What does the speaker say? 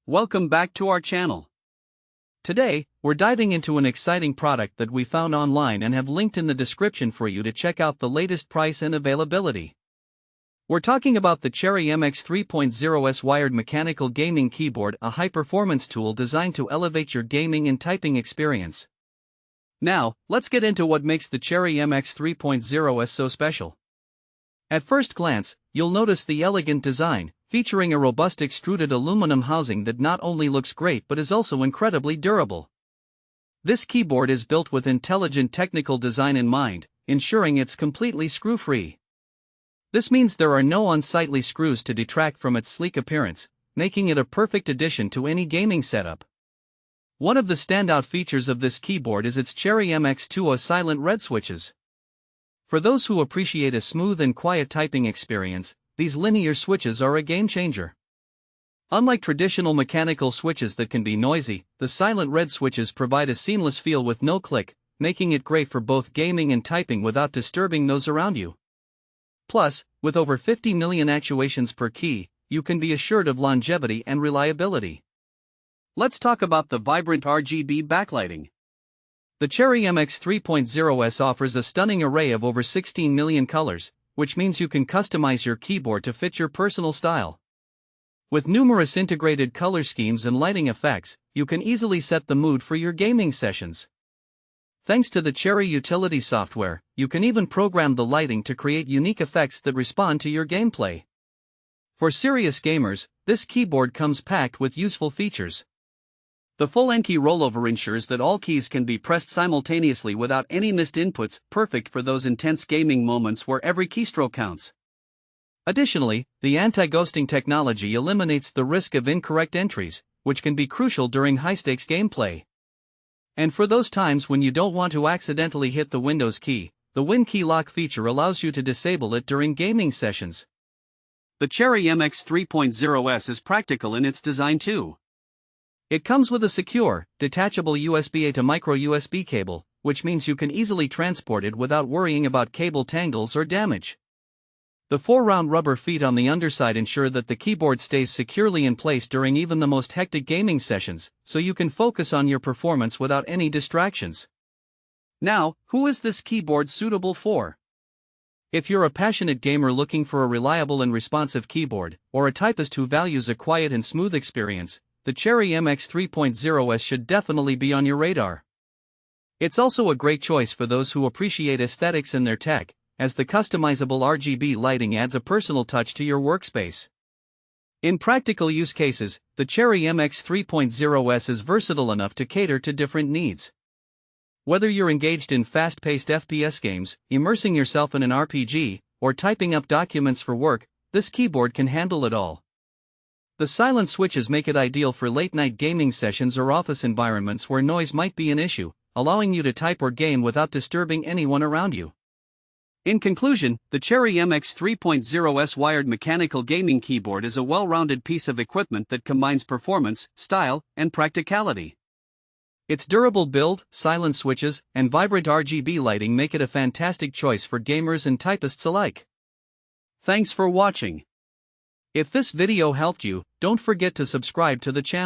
Welcome back to our channel. Today, we're diving into an exciting product that we found online and have linked in the description for you to check out the latest price and availability. We're talking about the Cherry MX2A wired mechanical gaming keyboard, a high-performance tool designed to elevate your gaming and typing experience. Now, let's get into what makes the Cherry MX2A so special. At first glance, you'll notice the elegant design, featuring a robust extruded aluminum housing that not only looks great but is also incredibly durable. This keyboard is built with intelligent technical design in mind, ensuring it's completely screw-free. This means there are no unsightly screws to detract from its sleek appearance, making it a perfect addition to any gaming setup. One of the standout features of this keyboard is its Cherry MX2A SILENT RED switches. For those who appreciate a smooth and quiet typing experience, these linear switches are a game-changer. Unlike traditional mechanical switches that can be noisy, the Silent Red switches provide a seamless feel with no click, making it great for both gaming and typing without disturbing those around you. Plus, with over 50 million actuations per key, you can be assured of longevity and reliability. Let's talk about the vibrant RGB backlighting. The Cherry MX2A offers a stunning array of over 16 million colors, which means you can customize your keyboard to fit your personal style. With numerous integrated color schemes and lighting effects, you can easily set the mood for your gaming sessions. Thanks to the Cherry utility software, you can even program the lighting to create unique effects that respond to your gameplay. For serious gamers, this keyboard comes packed with useful features. The full N-key rollover ensures that all keys can be pressed simultaneously without any missed inputs, perfect for those intense gaming moments where every keystroke counts. Additionally, the anti-ghosting technology eliminates the risk of incorrect entries, which can be crucial during high-stakes gameplay. And for those times when you don't want to accidentally hit the Windows key, the Win Key Lock feature allows you to disable it during gaming sessions. The Cherry MX2A is practical in its design too. It comes with a secure, detachable USB-A to micro USB cable, which means you can easily transport it without worrying about cable tangles or damage. The 4 round rubber feet on the underside ensure that the keyboard stays securely in place during even the most hectic gaming sessions, so you can focus on your performance without any distractions. Now, who is this keyboard suitable for? If you're a passionate gamer looking for a reliable and responsive keyboard, or a typist who values a quiet and smooth experience, the Cherry MX2A should definitely be on your radar. It's also a great choice for those who appreciate aesthetics in their tech, as the customizable RGB lighting adds a personal touch to your workspace. In practical use cases, the Cherry MX2A is versatile enough to cater to different needs. Whether you're engaged in fast-paced FPS games, immersing yourself in an RPG, or typing up documents for work, this keyboard can handle it all. The silent switches make it ideal for late-night gaming sessions or office environments where noise might be an issue, allowing you to type or game without disturbing anyone around you. In conclusion, the Cherry MX2A wired mechanical gaming keyboard is a well-rounded piece of equipment that combines performance, style, and practicality. Its durable build, silent switches, and vibrant RGB lighting make it a fantastic choice for gamers and typists alike. Thanks for watching. If this video helped you, don't forget to subscribe to the channel.